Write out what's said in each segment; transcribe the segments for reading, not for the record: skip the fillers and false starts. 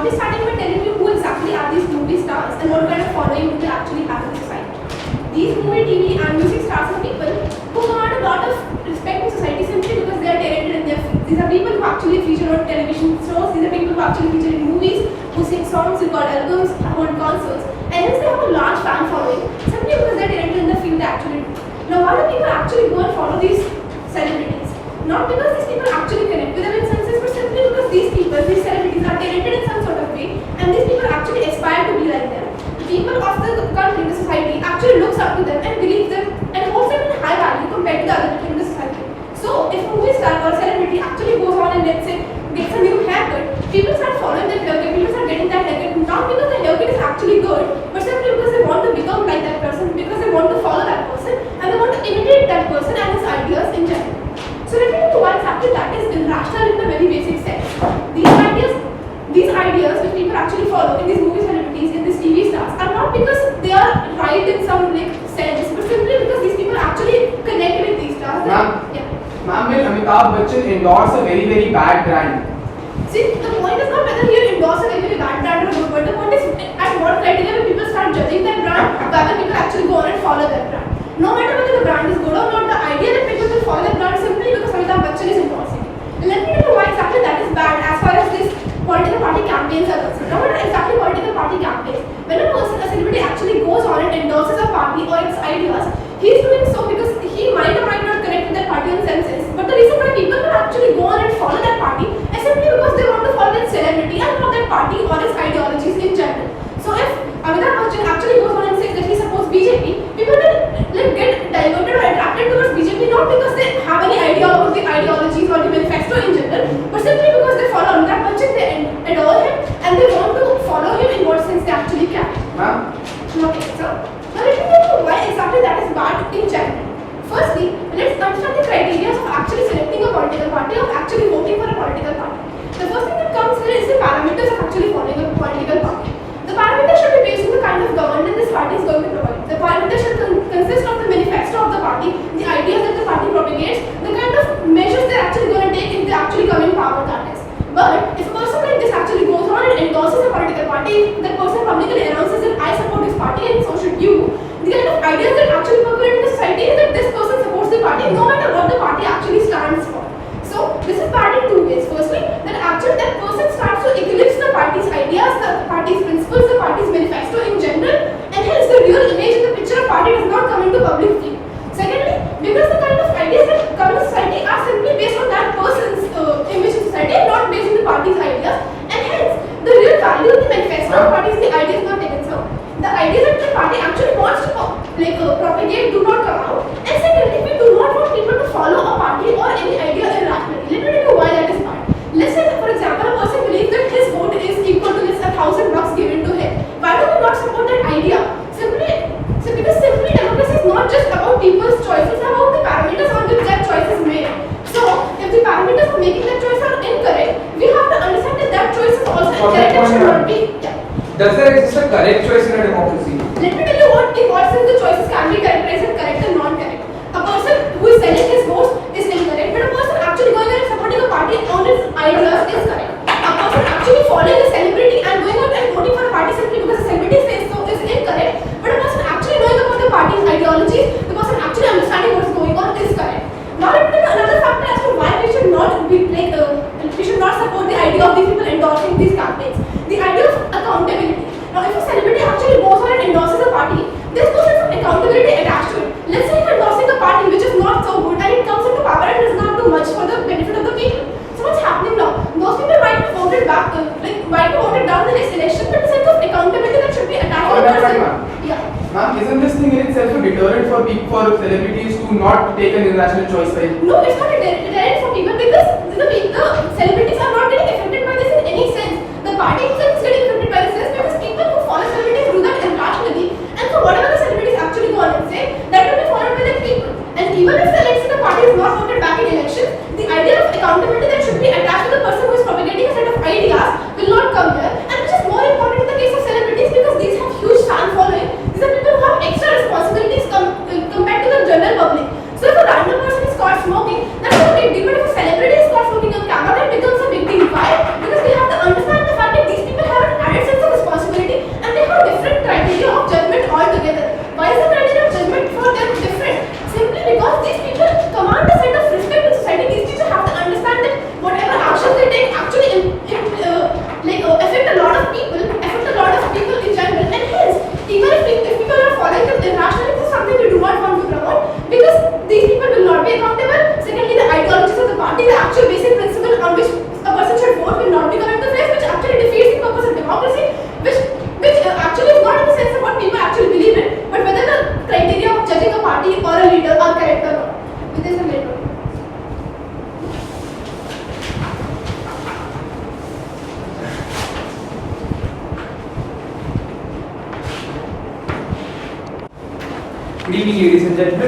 be starting by telling you who exactly are these movie stars and what kind of following do they actually have in society. These movie, TV, and music stars are people who command a lot of respect in society simply because they are talented in their field. These are people who actually feature on television shows. These are people who actually feature in movies, who sing songs, record albums, hold concerts, and hence they have a large fan following simply because they are talented in the field they actually do. Now, why do people actually go and follow these celebrities? Not because these people actually connect with them in senses, but simply because these people, these celebrities are talented in some sort of way, and these people actually aspire to be like them. The people of the country, the society, actually looks up to them and believes them and holds them in high value compared to the other people in the society. So, if a movie star or celebrity actually goes on and let's say gets a new haircut, people start following that haircut, people start getting that haircut, not because the haircut is actually good, but simply because they want to become like that person, because they want to follow that person, and they want to imitate that person and his ideas in general. So let me tell you why exactly that is irrational in the very basic sense. These ideas which people actually follow in these movie celebrities, in these TV stars, are not because they are right in some sense, but simply because these people actually connect with these stars. Ma'am, will Amitabh Bachchan endorse a very bad brand? See, the point is not whether he will endorse a very bad brand or good, but the point is at what criteria when people start judging that brand, whether people actually go on and follow that brand. No matter whether the brand is good or not, the idea that people will follow that brand simply because Amitabh Bachchan is endorsing it. Let me tell you why exactly that is bad as far as this political party campaigns are concerned. Now, what are exactly political party campaigns? When a celebrity actually goes on and endorses a party or its ideas, he is doing so because he might or might not connect with that party in senses. But the reason why people will actually go on and follow that party is simply because they want to follow that celebrity and not that party or its ideologies in general. So if Amitabh Bachchan actually goes on and says that he supports BJP, people will get diverted or attracted towards BJP not because they have any idea about the ideologies or the manifesto in general, but simply because they follow Amitabh Bachchan, they adore him, and they want to follow him in what sense they actually can. Ma'am? Okay, so now let me tell you why exactly that is bad in general. Firstly, let's understand the criteria of actually selecting a political party, of actually voting for a political party. The first thing that comes here is the parameters of actually following a political party. The parameters should be based on the kind of governance this party is going to provide. The parameters should consist of the manifesto of the party, the ideas that the party propagates, the kind of measures they're actually going to take if they actually come in power, that is. But if a person like this actually goes on and endorses a political party, that person publicly announces that I support this party and so should you, the kind of ideas that actually percolate in the society is that this person supports the party no matter what the party actually stands for. So this is bad in two ways. Firstly, that actually that person starts to eclipse the party's ideas, the party's principles, the party's manifesto in general, and hence the real image and the picture of party does not come into public view. Secondly, because the kind of ideas that come in society are simply based on that person's image in society and not based on the party's ideas, and hence the real value of the manifesto of the party is the ideas not taken. So the ideas that the party actually wants to propagate do not come out. And secondly, we do not want people to follow a party or any idea irrationally. Let me tell you why that is bad. Let's say that, for example, a person believes that his vote is equal to this $1,000 given to him. Why do we not support that idea? Because democracy is not just about people's choices, it's about the parameters on which that choice is made. So, if the parameters of making that choice are incorrect, we have to understand that that choice is also incorrect and should not be. Does there exist a correct choice in a democracy? Let me tell you in what sense the choices can be characterized as correct and non-correct. A person who is selling his votes is incorrect, but a person actually going and supporting a party on its ideas is correct. A person actually following a celebrity and going out and voting for a party simply because the celebrity says so is incorrect, but a person actually knowing about the party's ideologies, the person actually understanding what's going on is correct. Now let me tell you another factor as to why we should not we should not support the idea of these people endorsing these campaigns. The idea of accountability. Now, if a celebrity actually goes on and endorses a party, there's no sense of accountability attached to it. Let's say you're endorsing a party which is not so good and it comes into power and does not do much for the benefit of the people. So what's happening now? Those people might be voted back, might be voted down in the next election, but the sense of accountability that should be attached to the person. Yeah. Ma'am, isn't this thing in itself a deterrent for celebrities to not take an irrational choice? No, it's not a deterrent for people because the celebrities are not getting affected by this in any sense. The party itself is getting affected by this because people who follow celebrities do that irrationally, and so whatever the celebrities actually go on and say, that will be followed by the people. And even if the party is not voted back in elections, the idea of accountability that should be attached to the person who is propagating a set of ideas will not come here, and which is more important in the case of celebrities because these have huge fan following. These are people who have extra responsibilities compared to the general public. So if a random person is caught smoking, that's not a big deal, but if a celebrity is caught smoking on camera, that becomes a big deal. Why? Because we have to understand the fact that these people have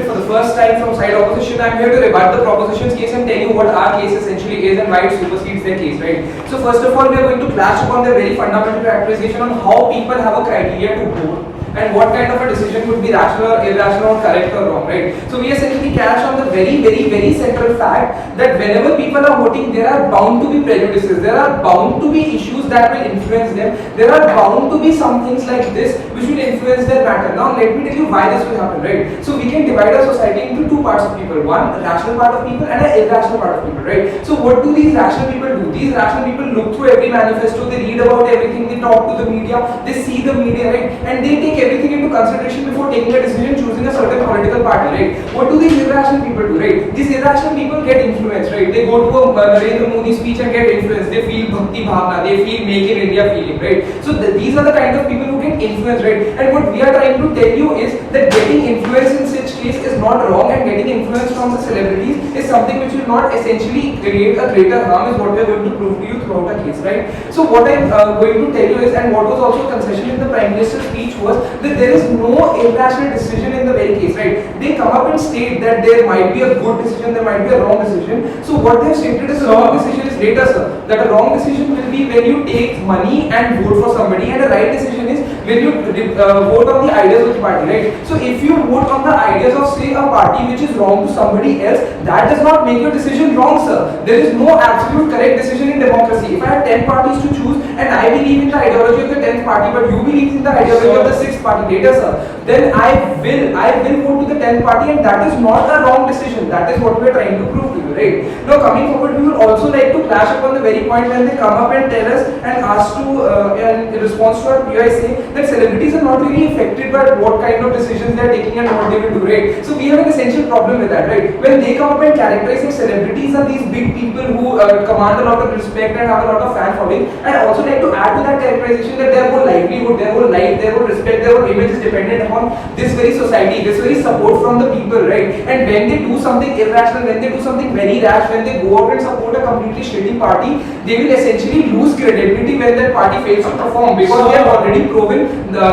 for the first time from side opposition. I'm here to rebut the proposition's case and tell you what our case essentially is and why it supersedes their case, right? So first of all, we are going to clash upon the very fundamental characterization on how people have a criteria to vote and what kind of a decision would be rational or irrational or correct or wrong, right? So we essentially clash on the very central fact that whenever people are voting, there are bound to be prejudices, there are bound to be issues that will influence them, there are bound to be some things like this which will influence their matter. Now let me tell you why this will happen, right? So we can divide our society into two parts of people, one rational part of people and an irrational part of people, right? So what do these rational people do? These rational people look through every manifesto, they read about everything, they talk to the media, they see the media, right? And they take everything into consideration before taking a decision choosing a certain political party, right? What do these irrational people do, right? These irrational people get influenced, right? They go to a Narendra Modi speech and get influenced. They feel bhakti bhavna, they feel make in India feeling, right? So these are the kind of people who get influenced, right? And what we are trying to tell you is that getting influenced in such case is not wrong, and getting influence from the celebrities is something which will not essentially create a greater harm, is what we are going to prove to you throughout our case, right? So what I'm going to tell you is, and what was also a concession in the Prime Minister's speech was that there is no irrational decision in the very case, right? They come up and state that there might be a good decision, there might be a wrong decision. So what they have stated is a wrong decision is later, sir. That a wrong decision will be when you take money and vote for somebody, and a right decision is when you vote on the ideas of the party, right? So if you vote on the ideas of, say, a party which is wrong to somebody else, that does not make your decision wrong, sir. There is no absolute correct decision in democracy. If I have 10 parties to choose and I believe in the ideology of the 10th party, but you believe in the ideology of the 6th party later, sir, then I will vote to the 10th party, and that is not a wrong decision. That is what we are trying to prove to you, right? Now coming forward, we would also like to clash upon the very point when they come up and tell us and ask to, in response to our PI say that celebrities are not really affected by what kind of decisions they are taking and what they will do, right? So we have an essential problem with that, right? When they come up and characterize that celebrities are these big people who command a lot of respect and have a lot of fan following, and I also like to add to that characterization that their whole livelihood, their whole life, their whole respect, their whole image is dependent upon this very society, this very support from the people, right? And when they do something irrational, when they do something very rash, when they go out and support a completely shitty party, they will essentially lose credibility when that party fails to perform, because they have already proven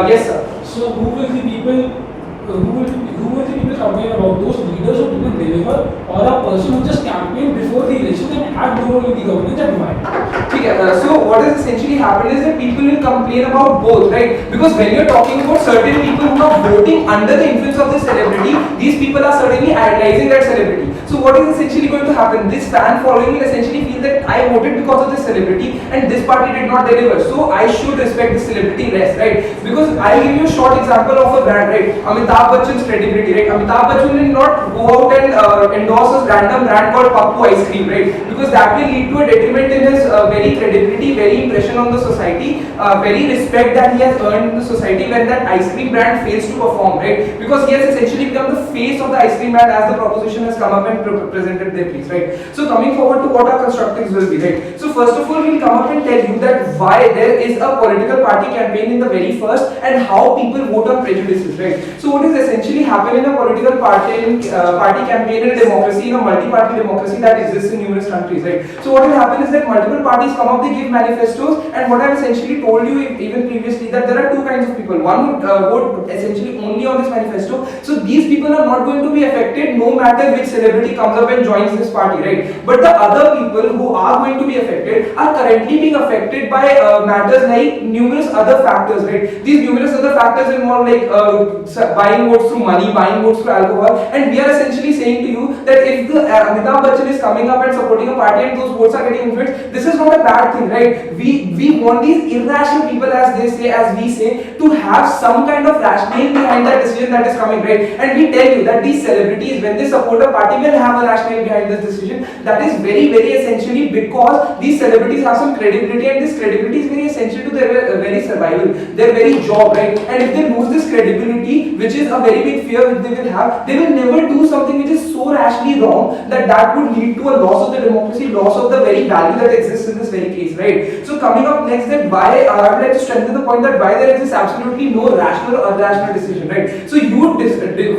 yes, sir. So who will the people complain about? Those leaders who didn't deliver, or a person who just campaigned before the election and had no role in the governance, and why? So what has essentially happened is that people will complain about both, right? Because when you're talking about certain people who are voting under the influence of the celebrity, these people are certainly idolizing that celebrity. So what is essentially going to happen? This fan following will essentially feel that I voted because of this celebrity and this party did not deliver, so I should respect this celebrity less, right? Because I'll give you a short example of a brand, right? Amitabh Bachchan's credibility, right? Amitabh Bachchan will not go out and endorse a random brand called Pappu ice cream, right? Because that will lead to a detriment in his very credibility, very impression on the society, very respect that he has earned in the society when that ice cream brand fails to perform, right? Because he has essentially become the face of the ice cream brand as the proposition has come up and presented their piece, right? So coming forward to what our constructives will be, right? So first of all, we'll come up and tell you that why there is a political party campaign in the very first and how people vote on prejudices, right? So what is essentially happen in a political party campaign in a democracy, in a multi-party democracy that exists in numerous countries, right? So what will happen is that multiple parties come up, they give manifestos, and what I've essentially told you even previously, that there are two kinds of people. One would vote essentially only on this manifesto. So these people are not going to be affected no matter which celebrity comes up and joins this party, right? But the other people who are going to be affected are currently being affected by matters like numerous other factors, right? These numerous other factors involve like buying votes through money, buying votes through alcohol, and we are essentially saying to you that if the Amitabh Bachchan is coming up and supporting a party and those votes are getting influenced, this is not a bad thing, right? We want these irrational people, as they say, as we say, to have some kind of rationale behind that decision that is coming, right? And we tell you that these celebrities, when they support a party, will have a rationale behind this decision. That is very essentially because these celebrities have some credibility, and this credibility is very essential to their very survival, their very job, right? And if they lose this credibility, which is a very big fear which they will have, they will never do something which is so rashly wrong that would lead to a loss of the democracy, loss of the very value that exists in this very case, right? So coming up next, that why I would like to strengthen the point that why there exists absolutely no rational or irrational decision, right? So you would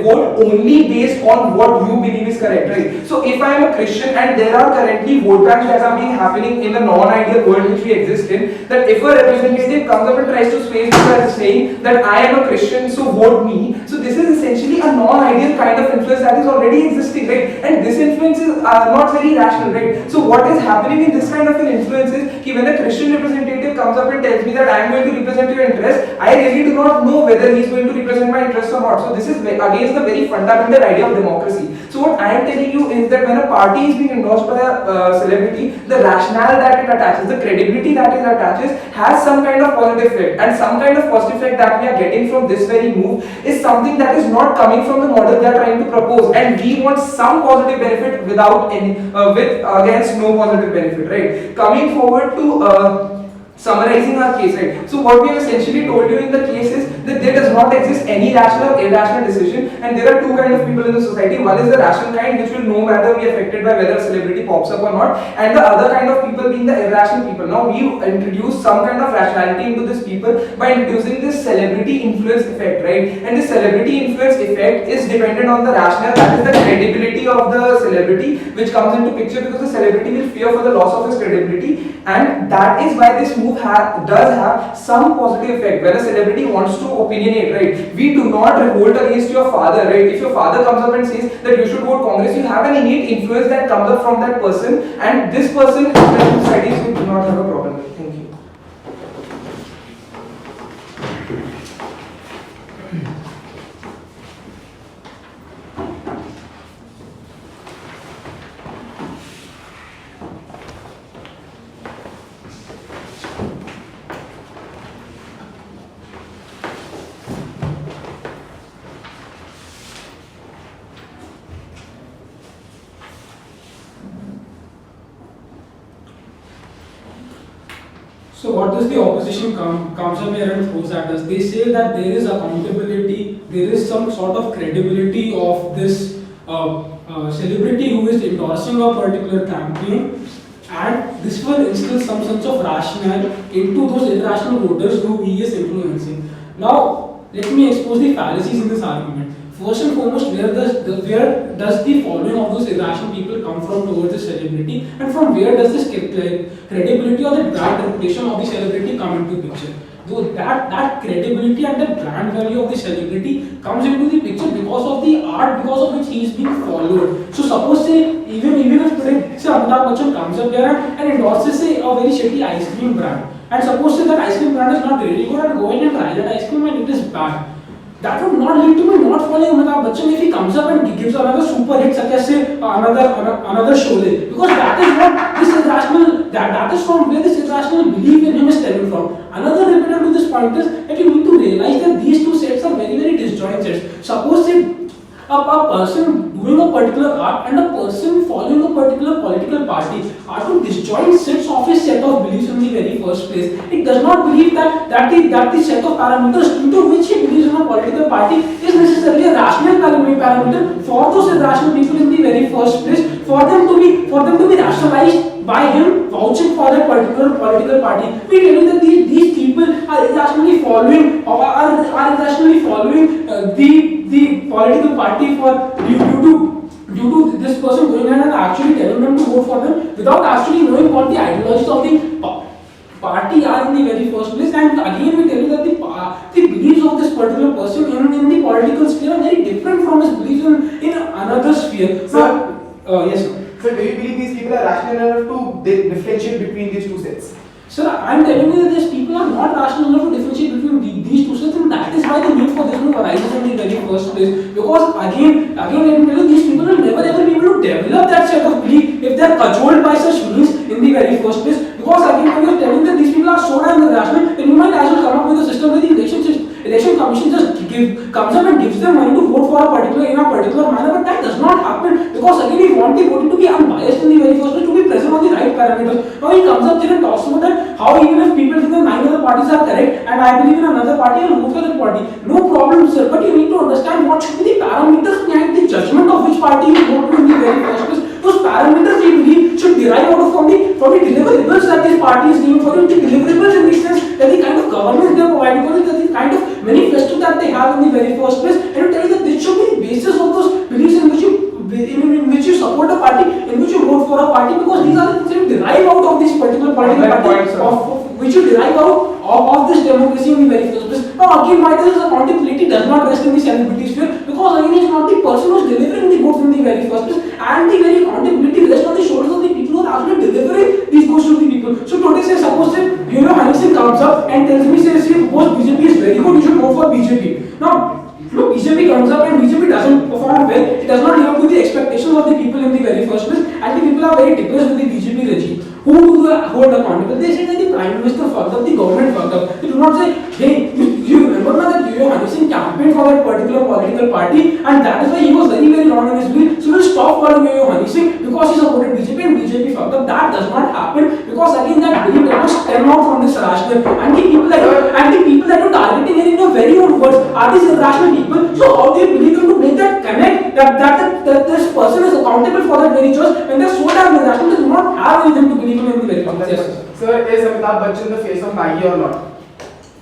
vote only based on what you believe is correct, right? So if I am a Christian and there are currently vote banks that are being happening in the non-ideal world which we exist in, that if a representative comes up and tries to sway me by saying that I am a Christian, so vote me. So this is essentially a non-ideal kind of influence that is already existing, right? And this influence is not very rational, right? So what is happening in this kind of an influence is that when a Christian representative comes up and tells me that I am going to represent your interest, I really do not know whether he is going to represent my interest or not. So this is against the very fundamental idea of democracy. So what I am telling you is that when a party is being endorsed by a celebrity, the rationale that it attaches, the credibility that it attaches has some kind of positive effect, and some kind of positive effect that we are getting from this very move is something that is not coming from the model they are trying to propose, and we want some positive benefit without any against no positive benefit, right? Coming forward to summarizing our case, right? So what we have essentially told you in the case is that there does not exist any rational or irrational decision, and there are two kinds of people in the society. One is the rational kind, which will no matter be affected by whether a celebrity pops up or not, and the other kind of people being the irrational people. Now we introduce some kind of rationality into this people by introducing this celebrity influence effect, right? And this celebrity influence effect is dependent on the rationale, that is the credibility of the celebrity, which comes into picture because the celebrity will fear for the loss of his credibility, and that is why this move does have some positive effect. When a celebrity wants to opinionate, right, we do not revolt against your father, right? If your father comes up and says that you should vote Congress, you have an innate influence that comes up from that person, and this person in society we do not have a problem with. Thank you. So what does the opposition comes up here and throws at us? They say that there is accountability, there is some sort of credibility of this celebrity who is endorsing a particular campaign, and this will instill some sense of rationale into those irrational voters who he is influencing. Now, let me expose the fallacies in this argument. First and foremost, where does the following of those irrational people come from towards the celebrity, and from where does this credibility or the brand reputation of the celebrity come into picture? Though that credibility and the brand value of the celebrity comes into the picture because of the art because of which he is being followed. So suppose say even if today say Amitabh Bachchan comes up there and endorses say a very shitty ice cream brand, and suppose say that ice cream brand is not really good, and go in and try that ice cream and it is bad, that would not lead to me not following Amitabh Bachchan if he comes up and gives another super hit such as say another Sholay, because that is what this irrational that is from where this irrational belief in him is stemming from. Another repeater to this point is that you need to realize that these two sets are very very disjoint sets. Suppose say a person doing a particular art and a person following a particular political party are two disjoint sets of his set of beliefs in the very first place. It does not believe that the set of parameters into which he believes in a political party is necessarily a rational parameter for those irrational people in the very first place, for them to be rationalized by him vouching for that particular political party. We tell you that these people are irrationally following the political party due to this person going ahead and actually telling them to vote for them without actually knowing what the ideologies of the party are in the very first place. And again we tell you that the beliefs of this particular person in the political sphere are very different from his beliefs in another sphere. Sir, Yes sir. So do you believe these people are rational enough to differentiate between these two sets? Sir, I am telling you that these people are not rational enough to differentiate between these two sets, and that is why the need for this move arises in the very first place. Because again, let me tell you, these people will never ever be able to develop that set of belief if they are cajoled by such means in the very first place. Because again, when you are telling that these people are so damn irrational, then you might as well come up with a system where the election commission just comes up and gives them money to vote for in a particular manner, but that does not happen because again we want the voting to be unbiased in the very first place, to be present on the right parameters. Now he comes up there and talks about that how even if people think that 9 other parties are correct and I believe in another party, I will vote for that party. No problem, sir, but you need to understand what should be the parameters behind the judgment of which party you vote to in the very first place. Those parameters we believe should derive out from the deliverables that this party is giving for you, the deliverables in the sense that the kind of governance they are providing for you, that the kind of manifesto that they have in the very first place, and to tell you that this should be the basis of those political that party point, sir. which you derive out of this democracy in the very first place. Now again, why this accountability does not rest in the celebrity sphere? Because again, it's not the person who's delivering the goods in the very first place, and the very accountability rests on the shoulders of the people who are actually delivering these goods to the people. So today, say suppose that Honey Singh comes up and tells me, says, suppose BJP is very good, you should vote for BJP. Now, look, BJP comes up and BJP doesn't perform well, it does not live up to the expectations of the people in the very first place, and the people are very depressed with the BJP regime. Who do they hold accountable? They say that the Prime Minister fucked up, the government fucked up. They do not say, hey, you remember now that Honey Singh campaigned for that particular political party, and that is why he was very, very wrong in his view. So we'll stop following Honey Singh because he supported BJP and BJP fucked up. That does not happen because again that belief does not stem out from this rational. And the people that you're targeting here in your very own words are these irrational people. So how do you believe them to make that connect that this person is accountable for that very choice when they're so damn irrational? They do not have anything to believe in the very first place. Yes. Sir, is Amitabh Bachchan the face of Maggie or not?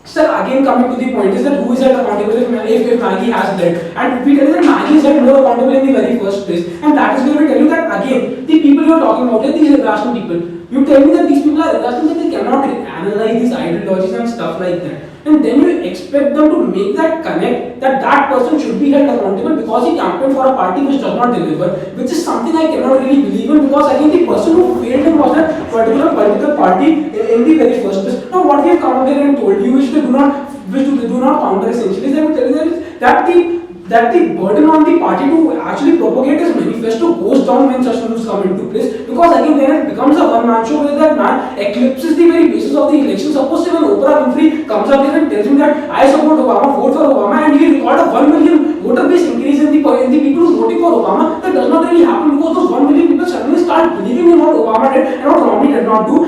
Sir, again coming to the point is that who is held accountable if Maggie has dead, and if we tell you that Maggie is held more accountable in the very first place, and that is where we tell you that again the people you are talking about are these irrational people. You tell me that these people are irrational, that they cannot analyze these ideologies and stuff like that, and then you expect them to make that connect that person should be held accountable because he campaigned for a party which does not deliver, which is something I cannot really believe in because again the person who failed him was that particular political party in the very first place. Now what we have come up here and told you which they do not counter essentially is that we tell you that the burden on the party to actually propagate his manifesto goes down when such moves come into place, because again then it becomes a one-man show where that man eclipses the very basis of the election. Suppose when Oprah Winfrey comes up here and tells me that I support Obama, vote for Obama, and he record a 1 million voter base increase in the people who voting for Obama, that does not really happen because those 1 million people suddenly start believing in what Obama did and what Romney did not do.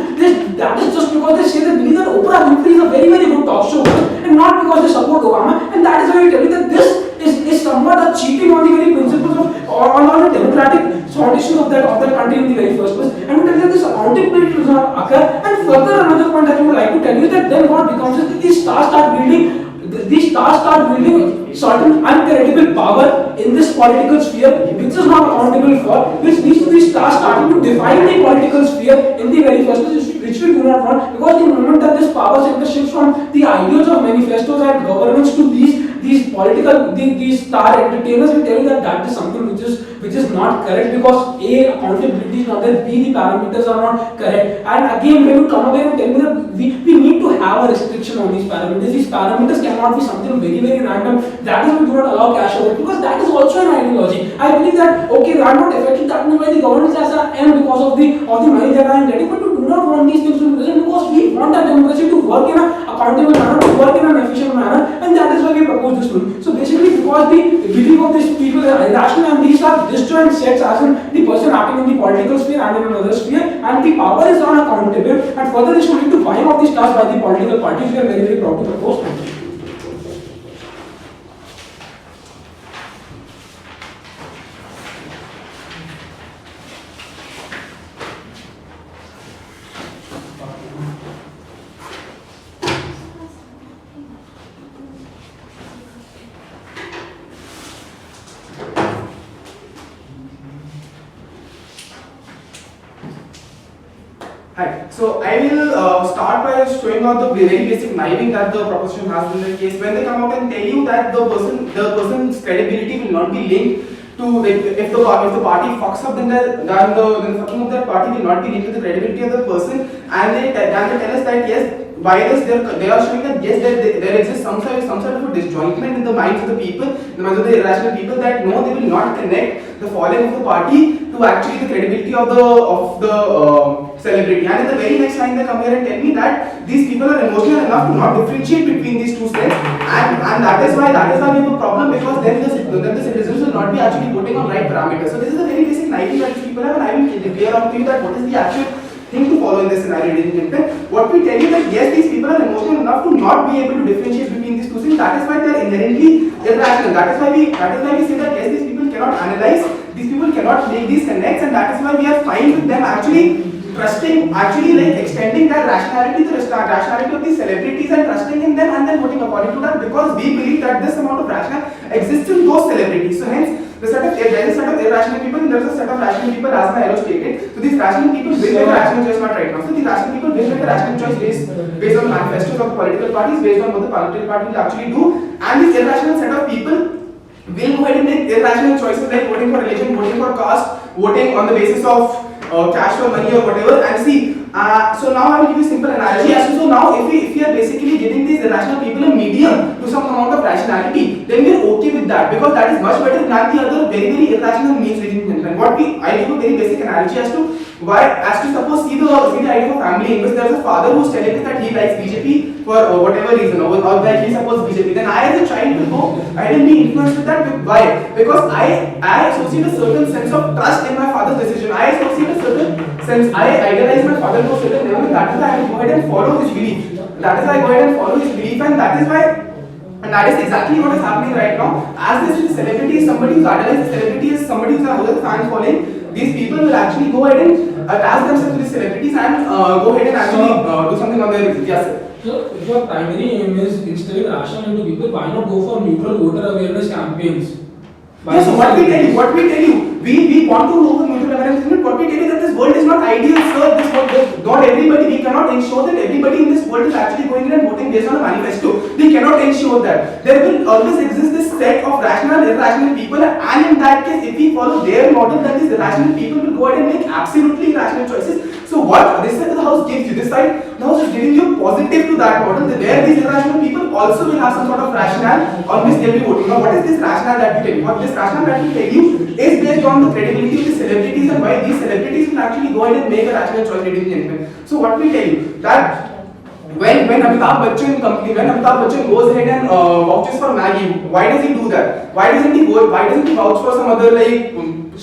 That is just because they say they believe that Oprah Winfrey is a very, very good talk show host, and not because they support Obama, and that is why we tell you that this is somewhat a cheating on the very principles of on the democratic foundation of that country in the very first place. And we tell you that this accountability does not occur. And further another point that we would like to tell you is that then what becomes is that these stars start building certain uncredible power in this political sphere which is not accountable for, which leads to these stars starting to define the political sphere in the very first place, which we do not want, because the moment that this power center shifts from the ideals of manifestos and governments to these star entertainers, we tell you that is something which is not correct, because A, accountability is not there, B, the parameters are not correct. And again, when you come away and tell me that we need to have a restriction on these parameters. These parameters cannot be something very, very random. That is, we do not allow cash over, because that is also an ideology. I believe that okay, I am not affected that much by the governance as I am because of the money that I am getting, but we do not want these things to be present because we want our democracy to work in an accountable manner, to work in an efficient manner, and that is why we propose this rule. So basically, because the belief of these people are irrational and these are disjoint sets, as in the person acting in the political sphere and in another sphere, and the power is unaccountable, and further this will lead to buying of these stars by the political parties. We are very, very proud to propose. Thank you. Hi. So I will start by showing out the very basic kniving that the proposition has in the case. When they come out and tell you that the person's credibility will not be linked to, like, if the party fucks up, then the fucking of that party will not be linked to the credibility of the person, and they tell us that yes, by this they are showing that yes, there exists some sort of a disjointment in the minds of the people, in the minds of the irrational people, that no, they will not connect the falling of the party to actually the credibility of the celebrity. And in the very next line they come here and tell me that these people are emotional enough to not differentiate between these two sets, and that is why we have a problem, because then the citizens will not be actually voting on right parameters. So this is a very basic knifing that these people have, and I will clear out to you that what is the actual thing to follow in this scenario, ladies and gentlemen. What we tell you that yes, these people are emotional enough to not be able to differentiate between these two things. That is why they are inherently irrational. That is why we say that yes, these people cannot analyze, these people cannot make these connects, and that is why we are fine with them actually like extending that rationality to the rationality of these celebrities and trusting in them and then voting according to that, because we believe that this amount of rationale exists in those celebrities. So hence, there is a set of irrational people and there is a set of rational people, as my arrow stated. So these rational people will make a rational choice, not right now. So these rational people will make a rational choice based on manifestos of the political parties, based on what the political party will actually do, and this irrational set of people will go ahead and make irrational choices like voting for religion, voting for caste, voting on the basis of cash or money or whatever. And see, so now I will give you a simple analogy. So now if we are basically giving these irrational people a medium to some amount of rationality, then we are okay with that, because that is much better than the other very irrational means, ladies and gentlemen. I give a very basic analogy as to suppose see the idea of a family in which there is a father who is telling us that he likes BJP for whatever reason, or that he supports BJP. Then I as a child will go ahead and be influenced with that. Why? Because I associate a certain sense of trust in my father's decision. I associate a certain sense, I idolize my father to a certain level, and that is why I will go ahead and follow his belief. That is why I go ahead and follow his belief, and that is why. And that is exactly what is happening right now. As this celebrity is somebody who's idolized, celebrity is somebody who's a fan following, these people will actually go ahead and attach themselves to these celebrities and go ahead and actually do something on their business. Yes, sir. So, if your primary aim is instilling rationale into people, why not go for neutral voter awareness campaigns? Yes, so what we tell you, we want to know the neutral awareness movement. What we tell you that this world is not ideal, sir. This world, not everybody. We cannot ensure that everybody in this world is actually going in and voting based on a manifesto. We cannot ensure that. There will always exist this set of rational and irrational people, and in that case, if we follow their model, then these irrational people will go ahead and make absolutely irrational choices. So what this side of the house gives you, this side the house is giving you positive to that model, where these irrational people also will have some sort of rationale on which they will be voting. Now what is this rationale that we tell you? What this rationale that we tell you is based on the credibility of the celebrities and why these celebrities will actually go ahead and make a rational choice, ladies and gentlemen. So what we tell you, that when Amitabh Bachchan goes ahead and vouches for Maggie, why does he do that? Why doesn't he vouch for some other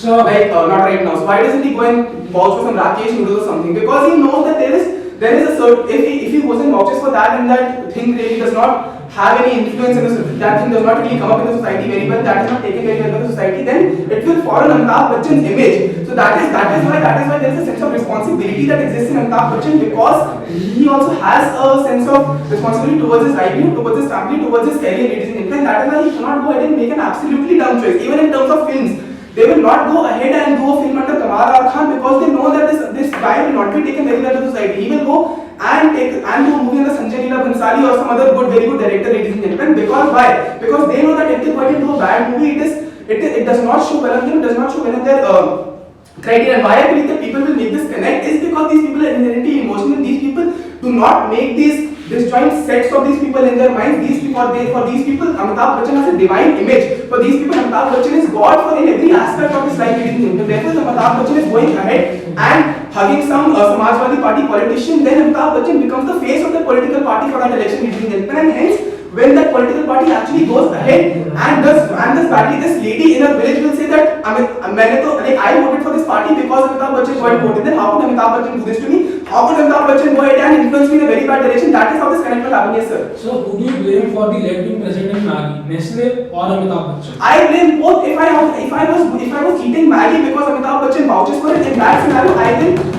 not right now. So why doesn't he go and vouch for some Rakesh noodles or something? Because he knows that there is a certain, if he goes and vouches for that and that thing really does not have any influence in the, that thing does not really come up in the society very well, that is not taken very well by the society, then it will fall on Amitabh Bachchan's image. So that is why there is a sense of responsibility that exists in Amitabh Bachchan, because he also has a sense of responsibility towards his livelihood, towards his family, towards his career, ladies and gentlemen. That is why he cannot go ahead and make an absolutely dumb choice. Even in terms of films, they will not go ahead and do a film under Kamal Khan, because they know that this guy will not be taken very well by the society. He will go and do a movie under Sanjay Leela Bhansali or some other very good director, ladies and gentlemen. Because why? Because they know that if they go ahead and do a bad movie, it does not show well on them, it does not show well on their criteria. And why I believe that people will make this connect is because these people are inherently emotional. These people do not make these disjoint sets of these people in their minds. For these people, Amitabh Bachchan has a divine image. For these people, Amitabh Bachchan is God in every aspect of his life. Therefore, Amitabh Bachchan is going ahead and hugging some Samajwadi Party politician. Then Amitabh Bachchan becomes the face of the political party for that election. And hence, when that political party actually goes ahead and does badly, this lady in a village will say that I voted for this party because Amitabh Bachchan voted. Then how could Amitabh Bachchan do this to me? How could Amitabh Bachchan go ahead and influence me in a very bad direction? That is how this connect will happen, yes sir. So who do you blame for the left-wing president Maggie, Nestle or Amitabh Bachchan? I blame both. If I was eating Maggie because Amitabh Bachchan vouches for it, in that scenario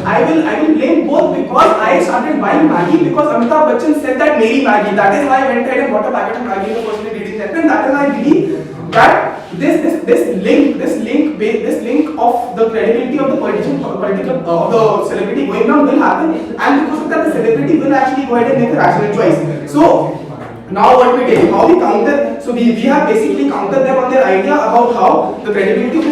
I will blame both, because I started buying Maggie because Amitabh Bachchan said that Meri Maggie. That is why I went ahead and bought a packet of Maggie in the first place, and that is why I believe that this link of the credibility of the the celebrity going down will happen, and because of that the celebrity will actually go ahead and make a rational choice. So now what we take, how we counter, so we have basically countered them on their idea about how the credibility of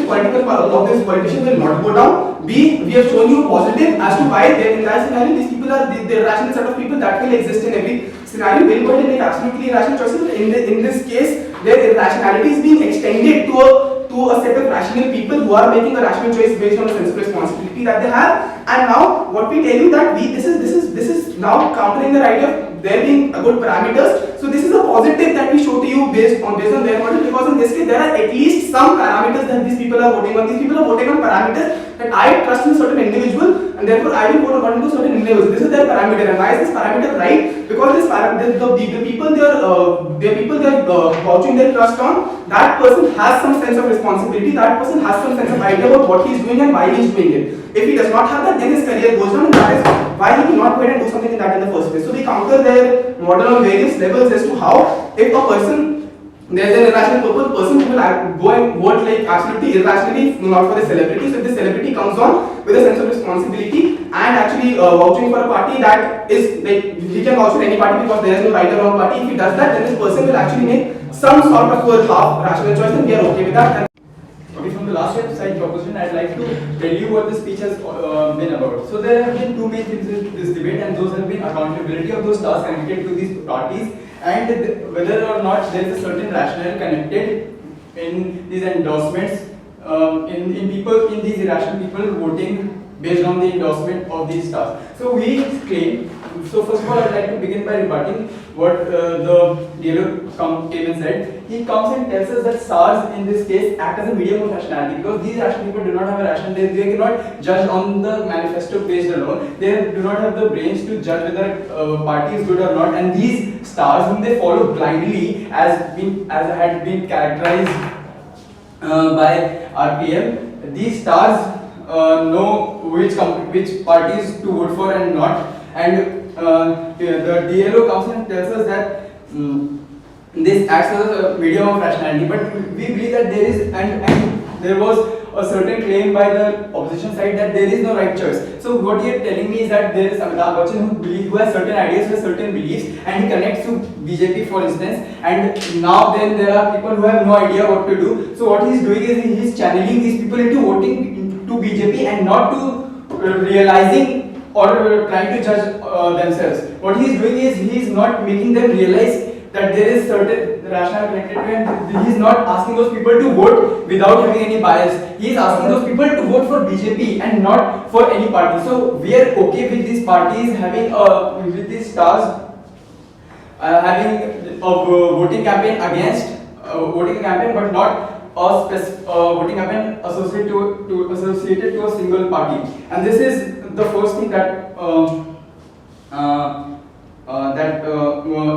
this politician will not go down. We have shown you positive as to why in that scenario these people are the rational set of people that will exist in every scenario will go ahead and make absolutely irrational choices. In this case, their irrationality is being extended to a set of rational people who are making a rational choice based on a sense of responsibility that they have. And now what we tell you that this is now countering the idea of there being a good parameters. So this is a positive that we show to you based on their model, because in this case there are at least some parameters that these people are voting on. These people are voting on parameters that I trust in a certain individual, and therefore I will vote according to a certain individual. This is their parameter, and why is this parameter right? Because this parameter, the people they are vouching their trust on, that person has some sense of responsibility. That person has some sense of idea about what he is doing and why he is doing it. If he does not have that, then his career goes down, and that is why he will not go ahead and do something in that in the first place. So we counter their model on various levels as to how, if a person there's an irrational person who will go and vote like absolutely irrationally, not for the celebrity. So if the celebrity comes on with a sense of responsibility and actually vouching for a party that is like, he can vouch for any party because there is no right or wrong party. If he does that, then this person will actually make some sort of a half rational choice, and we are okay with that. Okay, from the last website proposition, I'd like to tell you what the speech has been about. So there have been two main things in this debate, and those have been accountability of those stars connected to these parties, and whether or not there is a certain rationale connected in these endorsements, in people, in these irrational people voting based on the endorsement of these stars. So we claim. So first of all, I'd like to begin by rebutting what the DLO came and said. He comes and tells us that stars in this case act as a medium of rationality, because these rational people do not have a rational, they cannot judge on the manifesto based alone. They do not have the brains to judge whether a party is good or not. And these stars, whom they follow blindly, as had been characterized by RPM, these stars know which parties to vote for and not. And the DLO comes and tells us that this acts as a medium of rationality, but we believe that there is, and there was a certain claim by the opposition side that there is no right choice. So what you are telling me is that there is Amitabh Bachchan who has certain ideas, who has certain beliefs, and he connects to BJP, for instance, and now then there are people who have no idea what to do. So what he is doing is he is channeling these people into voting to BJP and not to realizing or trying to judge themselves. What he is doing is he is not making them realize that there is certain rationale connected to him. He is not asking those people to vote without having any bias. He is asking those people to vote for BJP and not for any party. So we are okay with these parties having with these stars having a voting campaign against voting campaign, but not a voting campaign associated to a single party. And this is the first thing that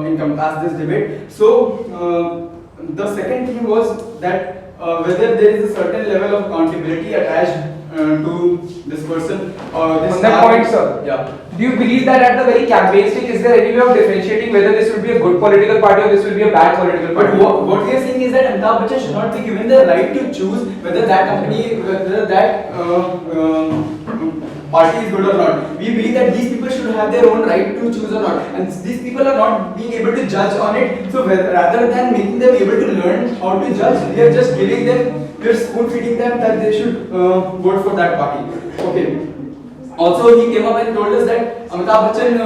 encompassed this debate. So the second thing was that whether there is a certain level of accountability attached to this person. This on that point, sir. Yeah. Do you believe that at the very campaign stage, is there any way of differentiating whether this will be a good political party or this will be a bad political party? But what we are saying is that Amitabh Bachchan should not be given the right to choose whether that company, whether that party is good or not. We believe that these people should have their own right to choose or not, and these people are not being able to judge on it. So rather than making them able to learn how to judge, we are just giving them, we are spoon feeding them that they should vote for that party. Okay. Also, he came up and told us that Amitabh Bachchan,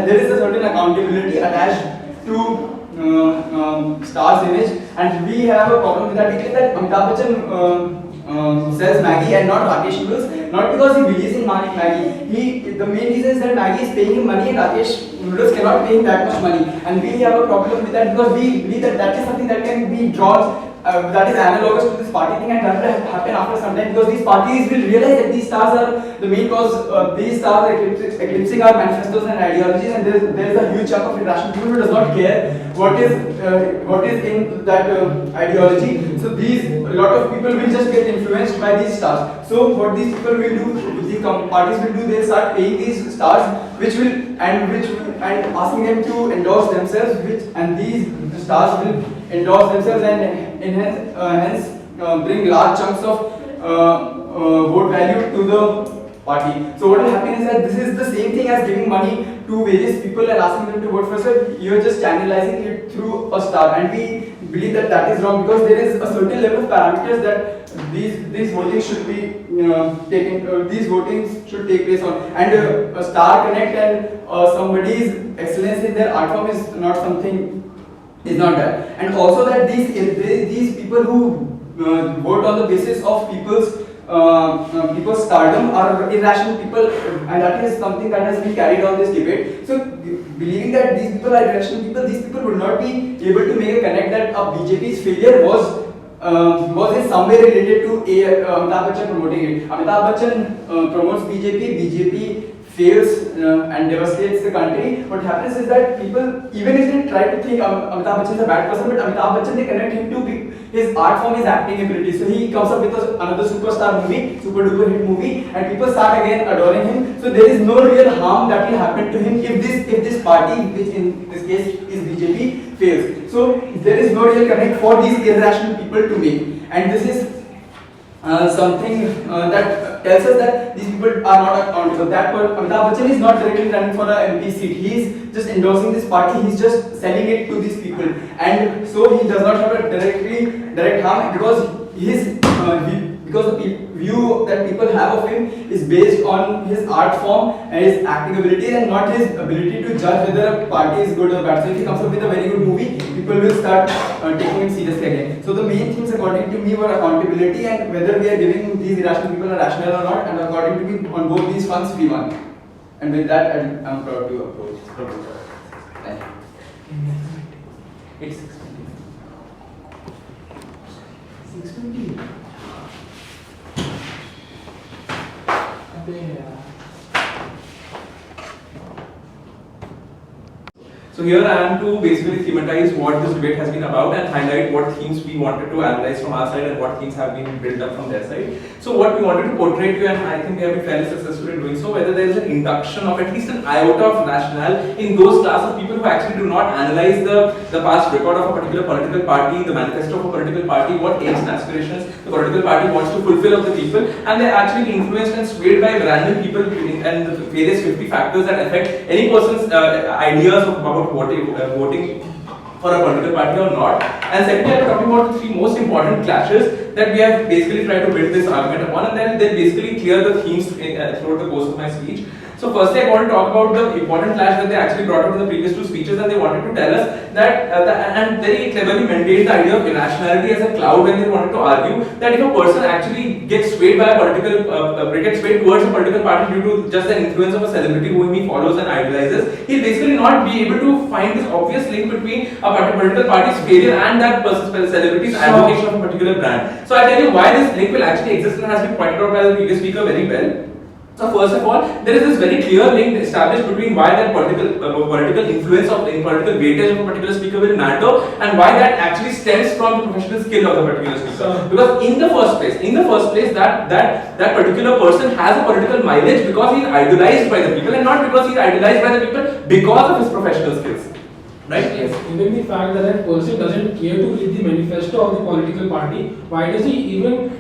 there is a certain accountability attached to star's image, and we have a problem with that. We claim that Amitabh Bachchan sells Maggie and not Rakesh noodles, not because he believes in Maggie. The main reason is that Maggie is paying him money and Rakesh noodles cannot pay him that much money, and we have a problem with that because we believe that that is something that can be drawn. That is analogous to this party thing, and that will happen after some time because these parties will realize that these stars are the main cause. These stars are eclipsing our manifestos and ideologies, and there is a huge chunk of irrational people who does not care what is in that ideology. So a lot of people will just get influenced by these stars. So what these people will do, these parties will do, they'll start paying these stars, and asking them to endorse themselves, and these stars will endorse themselves and hence bring large chunks of vote value to the party. So what will happen is that this is the same thing as giving money to various people and asking them to vote for us. You are just channelizing it through a star, and we believe that that is wrong because there is a certain level of parameters that these voting should be taken. These votings should take place on, and a star connect and somebody's excellence in their art form is not something. Is not that, and also that these people who vote on the basis of people's stardom are irrational people, and that is something that has been carried on this debate. So believing that these people are irrational people, these people would not be able to make a connect that BJP's failure was in some way related to Amitabh Bachchan promoting it. Amitabh Bachchan promotes BJP fails and devastates the country. What happens is that people, even if they try to think Amitabh Bachchan is a bad person, but Amitabh Bachchan, they connect him to his art form, his acting ability. So he comes up with another superstar movie, super duper hit movie, and people start again adoring him. So there is no real harm that will happen to him if this party, which in this case is BJP, fails. So there is no real connect for these irrational people to make, and this is something that tells us that these people are not accountable. That Amitabh Bachchan is not directly running for a MP seat. He is just endorsing this party. He is just selling it to these people, and so he does not have a direct harm because because the view that people have of him is based on his art form and his acting ability, and not his ability to judge whether a party is good or bad. So if he comes up with a very good movie, people will start taking him seriously again. So the main things according to me were accountability and whether we are giving these irrational people a rational or not, and according to me on both these fronts we won. And with that I'm proud to approach. Thank you. It's 6:20. So here I am to basically thematize what this debate has been about and highlight what themes we wanted to analyze from our side and what themes have been built up from their side. So what we wanted to portray to you, and I think we have been fairly successful in doing so, whether there is an induction of at least an iota of rationale in those class of people who actually do not analyze the past record of a particular political party, the manifesto of a political party, what aims and aspirations the political party wants to fulfill of the people, and they're actually influenced and swayed by random people and the various 50 factors that affect any person's ideas about voting for a political party or not. And secondly, I'm talking about the three most important clashes that we have basically tried to build this argument upon, and then basically clear the themes throughout the course of my speech. So firstly, I want to talk about the important clash that they actually brought up in the previous two speeches, and they wanted to tell us that, and very cleverly maintained the idea of irrationality as a cloud when they wanted to argue that if a person actually gets swayed by a gets swayed towards a political party due to just the influence of a celebrity whom he follows and idolizes, he'll basically not be able to find this obvious link between a political party's failure and that person's celebrity's advocation of a particular brand. So I'll tell you why this link will actually exist and has been pointed out by the previous speaker very well. So first of all, there is this very clear link established between why that political influence of political weightage of a particular speaker will matter, and why that actually stems from the professional skill of the particular speaker. Because in the first place, that particular person has a political mileage because he is idolized by the people, and not because he is idolized by the people because of his professional skills. Right? Yes. Even the fact that that person doesn't care to read the manifesto of the political party, why does he even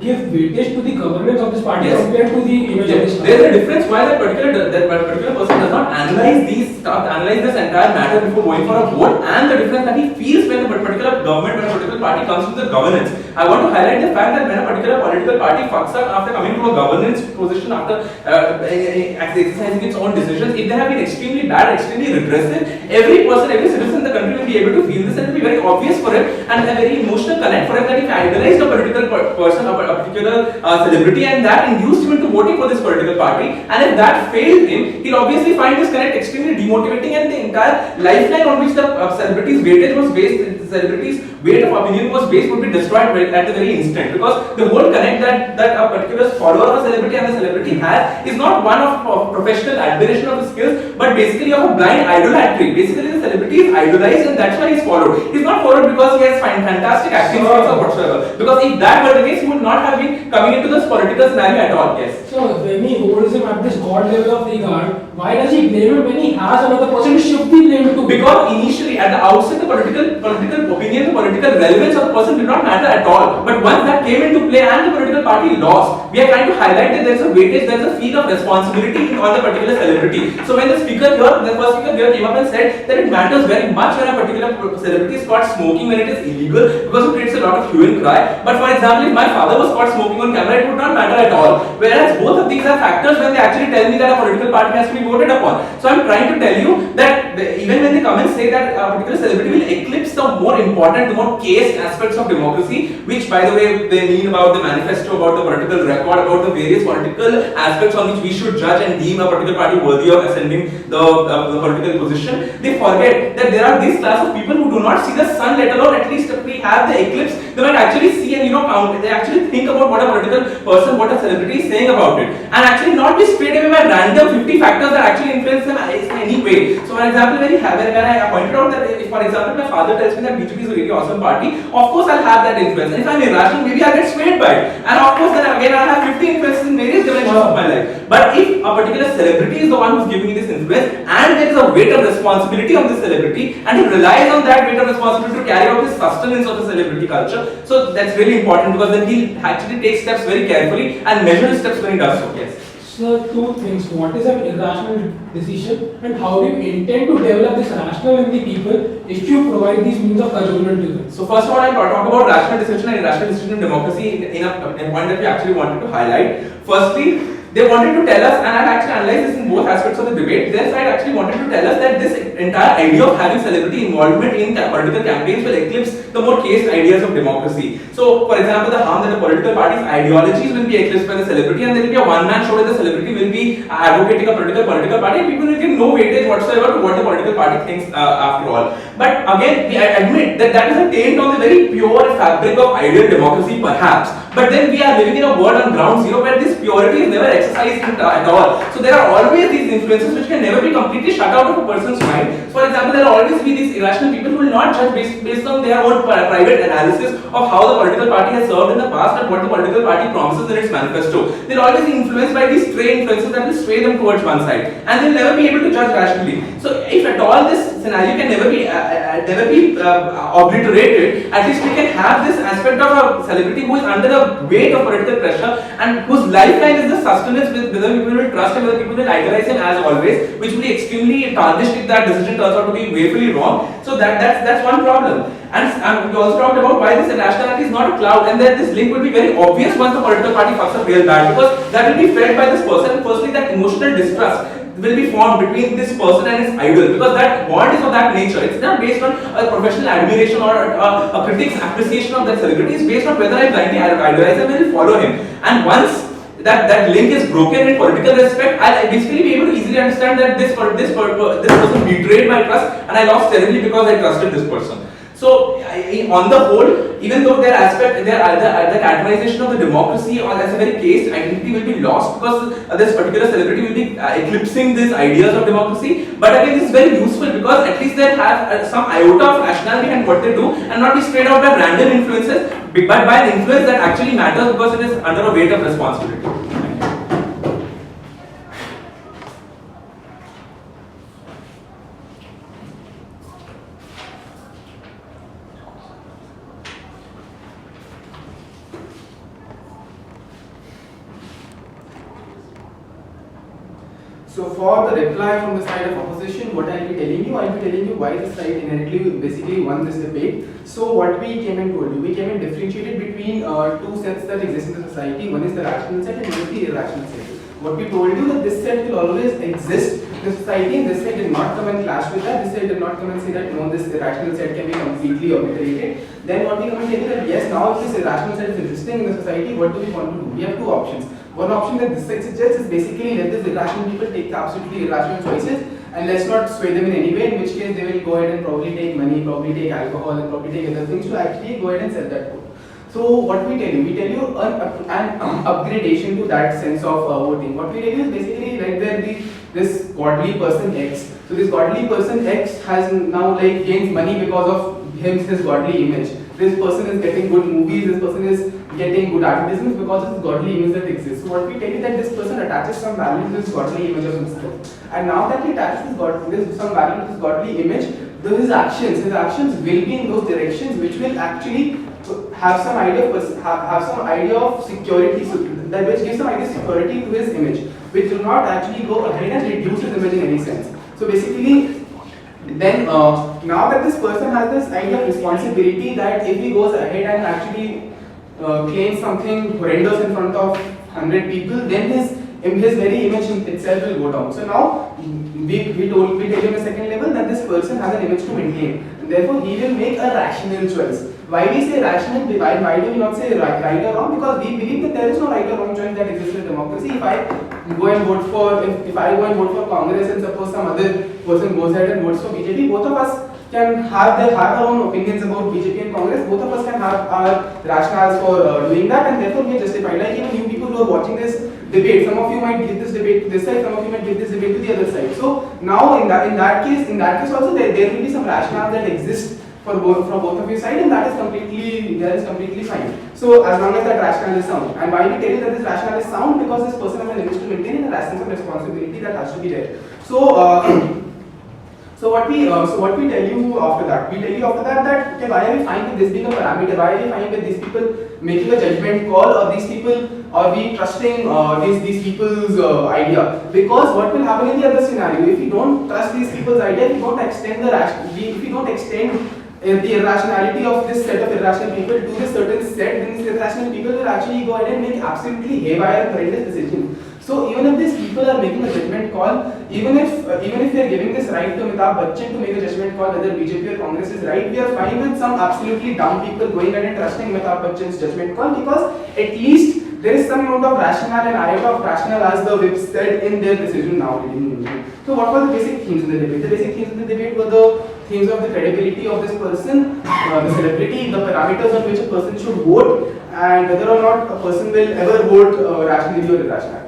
give weightage to the governance of this party compared to the image of this party? There is a difference why that particular person does not analyze this entire matter before going for a vote, and the difference that he feels when a particular government, when a particular party comes to the governance. I want to highlight the fact that when a particular political party fucks up after coming to a governance position, after exercising its own decisions, if they have been extremely bad, extremely regressive, every citizen in the country will be able to feel this, and it will be very obvious for him and a very emotional connect for him that if he idolized a particular person, a particular celebrity, and that induced him into voting for this political party, and if that failed him, he'll obviously find this connect extremely demotivating, and the entire lifeline on which the celebrity's weightage was based, the celebrity's weight of opinion was based, would be destroyed at the very instant, because the whole connect that a particular follower of a celebrity and the celebrity has is not one of professional admiration of the skills, but basically of a blind idolatry. Basically, the celebrity is idolized, and that's why he's followed. He's not followed because he has fantastic acting skills or whatsoever. Because if that were the case, he would not have been coming into this political scenario at all. Yes. So when he holds him at this god level of regard, why does he blame him when he has another person to shift the blame to? Because initially, at the outset, the political opinion, the political relevance of the person did not matter at all. But once that came into play and the political party lost, we are trying to highlight that there is a weightage, there is a feel of responsibility on the particular celebrity. So when the first speaker here came up and said that it matters very much when a particular celebrity is caught smoking when it is illegal, because it creates a lot of hue and cry. But for example, if my father was caught smoking on camera, it would not matter at all. Whereas both of these are factors when they actually tell me that a political party has to be voted upon. So I'm trying to tell you that even when they come and say that a particular celebrity will eclipse the more important, the more cased aspects of democracy, which by the way they mean about the manifesto, about the political record, about the various political aspects on which we should judge and deem a particular party worthy of ascending the political position, they forget that there are this class of people who do not see the sun, let alone at least if we have the eclipse, they might actually see and count. They actually think about what a political person what a celebrity is saying about it, and actually not be straight away by random 50 factors that actually influence them in any way. So, for example, when I pointed out that if, for example, my father tells me that BJP is a really awesome party, of course I'll have that influence. And if I'm irrational, maybe I'll get swayed by it. And of course, then again I'll have 50 influences in various dimensions of my life. But if a particular celebrity is the one who's giving me this influence, and there is a weight of responsibility on the celebrity, and he relies on that weight of responsibility to carry out his sustenance of the celebrity culture, so that's really important, because then he actually takes steps very carefully and measure his steps when he does so. Yes. So two things. What is an irrational decision, and how do you intend to develop this rational in the people if you provide these means of cajolement to them? So first of all, I'll talk about rational decision and irrational decision in democracy in a point that we actually wanted to highlight. Firstly, they wanted to tell us, and I'll actually analyze this in both aspects of the debate. Their side actually wanted to tell us that this entire idea of having celebrity involvement in political campaigns will eclipse the more chaste ideas of democracy. So, for example, the harm that the political party's ideologies will be eclipsed by the celebrity, and there will be a one-man show where the celebrity will be advocating a political party, and people will give no weightage whatsoever to what the political party thinks after all. But again, we admit that that is a taint on the very pure fabric of ideal democracy, perhaps. But then we are living in a world on ground zero where this purity is never exercised at all. So there are always these influences which can never be completely shut out of a person's mind. So for example, there will always be these irrational people who will not judge based on their own private analysis of how the political party has served in the past and what the political party promises in its manifesto. They'll always be influenced by these stray influences that will sway them towards one side, and they'll never be able to judge rationally. So if at all this scenario can never be obliterated, at least we can have this aspect of a celebrity who is under the weight of political pressure and whose lifeline is the sustenance with whether people will trust him, whether people will idolize him as always, which will be extremely tarnished if that decision turns out to be wayfully wrong. So that's one problem. And we also talked about why this irrationality is not a cloud, and that this link will be very obvious once the political party fucks up real bad, because that will be felt by this person. Firstly, that emotional distrust will be formed between this person and his idol, because that bond is of that nature. It's not based on a professional admiration or a critic's appreciation of that celebrity. It's based on whether I blindly idolize him and will follow him. And once that link is broken in political respect, I'll basically be able to easily understand that this person betrayed my trust and I lost terribly because I trusted this person. So, on the whole, even though the categorization of the democracy or as a very caste identity will be lost because this particular celebrity will be eclipsing these ideas of democracy, but again, this is very useful because at least they have some iota of rationality in what they do and not be straight out by random influences, but by an influence that actually matters because it is under a weight of responsibility. So for the reply from the side of opposition, what I'll be telling you why this side inherently basically won this debate. So what we came and told you, we came and differentiated between two sets that exist in the society. One is the rational set and one is the irrational set. What we told you that this set will always exist in the society, and this set did not come and clash with that. This set did not come and say that no, this irrational set can be completely obliterated. Then what we come and tell you that yes, now if this irrational set is existing in the society, what do we want to do? We have two options. One option that this side suggests is basically let these irrational people take absolutely irrational choices and let's not sway them in any way, in which case they will go ahead and probably take money, probably take alcohol and probably take other things to actually go ahead and sell that vote. So what we tell you an upgradation to that sense of voting. What we tell you is basically let there be this godly person X. So this godly person X has now like gains money because of his godly image. This person is getting good movies, this person is getting good advertisements because of this godly image that exists. So what we tell you that this person attaches some value to this godly image of himself. And now that he attaches some value to this godly image, his actions will be in those directions which will actually have some idea of security, so that which gives some idea of security to his image, which do not actually go ahead and reduce his image in any sense. So basically, then now that this person has this idea of responsibility, that if he goes ahead and actually claims something horrendous in front of 100 people, then his very image itself will go down. So now we tell him a second level that this person has an image to maintain, and therefore he will make a rational choice. Why we say rational? Why do we not say right or wrong? Because we believe that there is no right or wrong choice that exists in democracy. If I go and vote for Congress and suppose some other person goes ahead and votes for BJP, both of us can have our own opinions about BJP and Congress. Both of us can have our rationales for doing that, and therefore we are justified. Like you're watching this debate, some of you might give this debate to this side, some of you might give this debate to the other side. So now in that case also there will be some rationale that exists from both of your side, and that is completely fine. So as long as that rationale is sound. And why we tell you that this rationale is sound? Because this person has an interest to maintain a sense of responsibility that has to be there. So what we tell you after that? We tell you after that okay, why are we fine with this being a parameter? Why are we fine with these people making a judgment call, or these people, are we trusting these people's idea? Because what will happen in the other scenario, if we don't trust these people's idea, if we don't extend the irrationality of this set of irrational people to this certain set, then these irrational people will actually go ahead and make absolutely haywire and horrendous decisions. So even if these people are making a judgment call, even if they are giving this right to Amitabh Bachchan to make a judgment call whether BJP or Congress is right, we are fine with some absolutely dumb people going ahead and trusting Amitabh Bachchan's judgment call, because at least there is some amount of rationale and iota of rationale, as the whip said, in their decision now. So what were the basic themes in the debate? The basic themes in the debate were the themes of the credibility of this person, the celebrity, the parameters on which a person should vote, and whether or not a person will ever vote rationally or irrationally.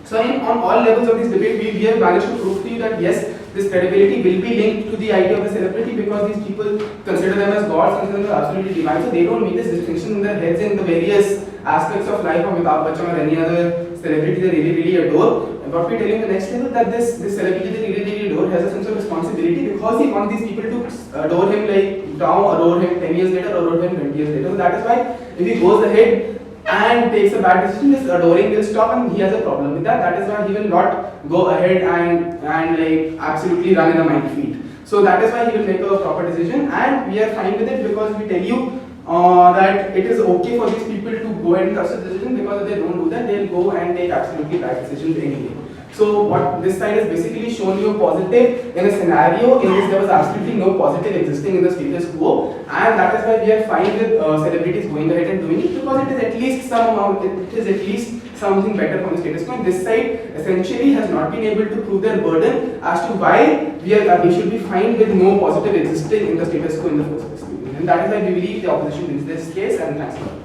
So on all levels of this debate, we have managed to prove to you that yes, this credibility will be linked to the idea of the celebrity, because these people consider them as gods, consider them as absolutely divine, so they don't make this distinction in their heads in the various aspects of life of Amitabh Bachchan or any other celebrity they really adore. And what we tell you in the next level, that this celebrity they really adore has a sense of responsibility, because he wants these people to adore him like now, adore him 10 years later, adore him 20 years later. So that is why if he goes ahead and takes a bad decision, this adoring will stop, and he has a problem with that. That is why he will not go ahead and like absolutely run in a minefield. So that is why he will make a proper decision, and we are fine with it, because we tell you that it is okay for these people to go ahead and trust the decision, because if they don't do that, they'll go and take absolutely bad decisions anyway. So what this side has basically shown you a positive in a scenario in which there was absolutely no positive existing in the status quo, and that is why we are fine with celebrities going ahead and doing it, because it is at least some amount, it is at least something better from the status quo. And this side essentially has not been able to prove their burden as to why we should be fine with no positive existing in the status quo in the first place. And that is why we believe the opposition wins this case, and thanks a lot.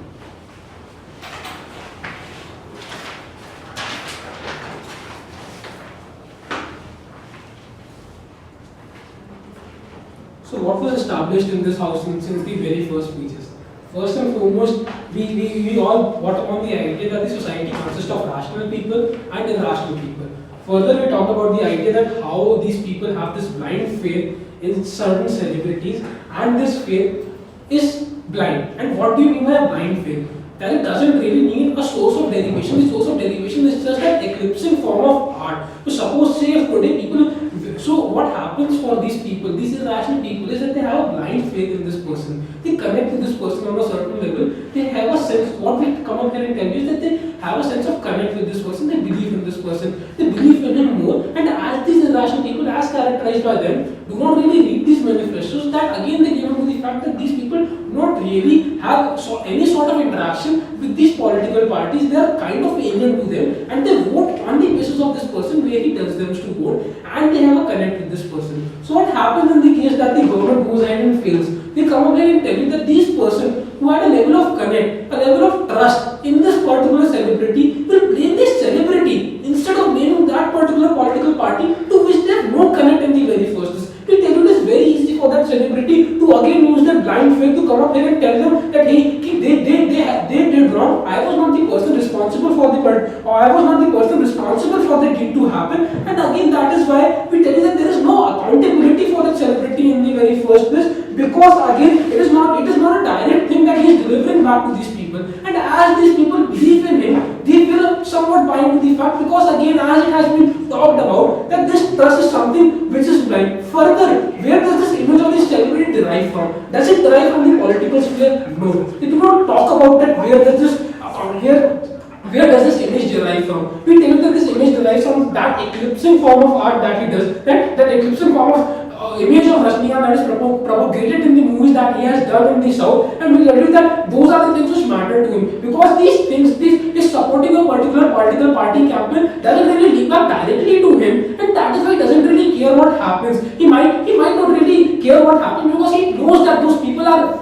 So what was established in this house since the very first speeches? First and foremost, we all brought upon the idea that the society consists of rational people and irrational people. Further, we talked about the idea that how these people have this blind faith in certain celebrities, and this faith is blind. And what do you mean by a blind faith? That it doesn't really need a source of derivation. The source of derivation is just an eclipsing form of art. So suppose, say, if today people, so what happens for these people, these irrational people, is that they have a blind faith in this person. They connect with this person on a certain level. They have a sense, what we come up here and tell you is that they have a sense of connect with this person. They believe in this person. They believe in him more. And as these irrational people, as characterized by them, do not really read these manifestos, that again they give up to the fact that these people do not really have any sort of interaction with these political parties. They are kind of alien to them, and they vote on the basis of this person where he tells them to vote, and they have a connect with this person. So what happens in the case that the government goes ahead and fails? They come up here and tell you that this person who had a level of connect, a level of trust in this particular celebrity, will blame this celebrity instead of blaming that particular political party to which they have no connect in the very first place. We tell you it is very easy for that celebrity to again use their blind faith to come up here and tell them that hey, they did wrong. I was not the person responsible for the part, or I was not the person responsible for the deed to happen. And again, that is why we tell you that there is no accountability for the celebrity in the very first place, because again, it is not a direct thing that he is delivering back to these people. And as these people believe in him, they will somewhat bind to the fact, because again, as it has been talked about, that this trust is something which is blind. Further, where does this image of this celebrity derive from? Does it derive from the political sphere? No. They do not talk about that. Where does this image derive from? We tell you that this image derives from that eclipsing form of art that he does. That eclipsing form of image of Rajnikant that is propagated in the movies that he has done in the South, and we tell you that those are the things which matter to him, because these things, this supporting a particular political party campaign doesn't really link up directly to him, and that is why he doesn't really care what happens. He might not really care what happens, because he knows that those people are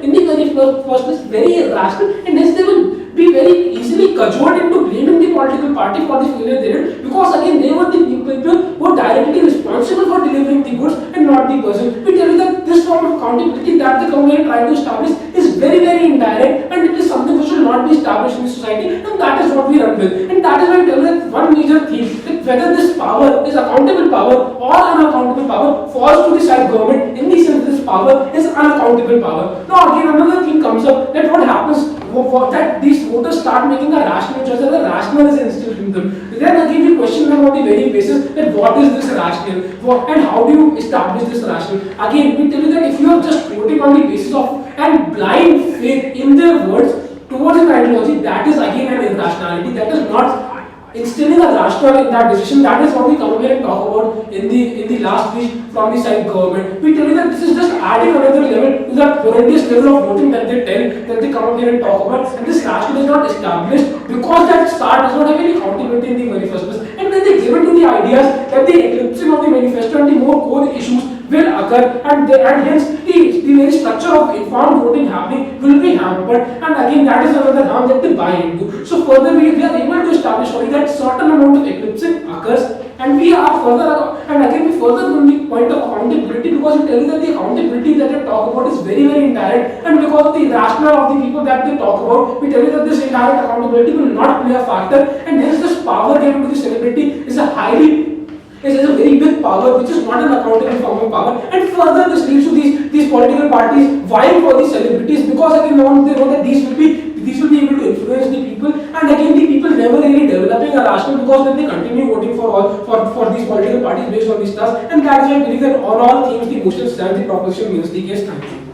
in the very first place very irrational, and hence they will be very easily cajoled into blaming the political party for the failure they did, because again they were the people who were directly responsible for delivering the goods and not the person. We tell you that this form of accountability that the government trying to establish is very, very indirect, and it is something which will not be established in the society, and that is what we run with. And that is why we tell you that one major theme, that whether this power is accountable power or unaccountable power, falls to the side government in the sense that this power is unaccountable power. Now again another thing comes up, that what happens that these voters start making a rational choice, and the rational is instilled in them. Then again we question them on the very basis that what is this rational, and how do you establish this rational? Again we tell you that if you are just voting on the basis of and blind faith in their words towards an ideology, that is again an irrationality. That is not instilling a rationale in that decision. That is what we come here and talk about in the last speech from the side government. We tell you that this is just adding another level to that horrendous level of voting that they come up here and talk about, and this rationale is not established because that start does not have any accountability in the manifestos. And when they give it to the ideas that the eclipsing of the manifesto and the more core issues will occur, and hence the very structure of informed voting happening will be hampered, and again that is another harm that they buy into. So further we are able to establish only that certain amount of eclipsing occurs, and we are further, and again we further from the point of accountability, because we tell you that the accountability that they talk about is very, very indirect, and because of the rationale of the people that they talk about, we tell you that this indirect accountability will not play a factor, and hence this power given to the celebrity is a very big power which is not an accountable form of power. And further this leads to these political parties vying for these celebrities, because again they know that these will be able to influence the people, and again the people never really developing a rational, because then they continue voting for these political parties based on these stars, and that is why I believe that on all themes the motion stands, the proposition wins the case. Thank you.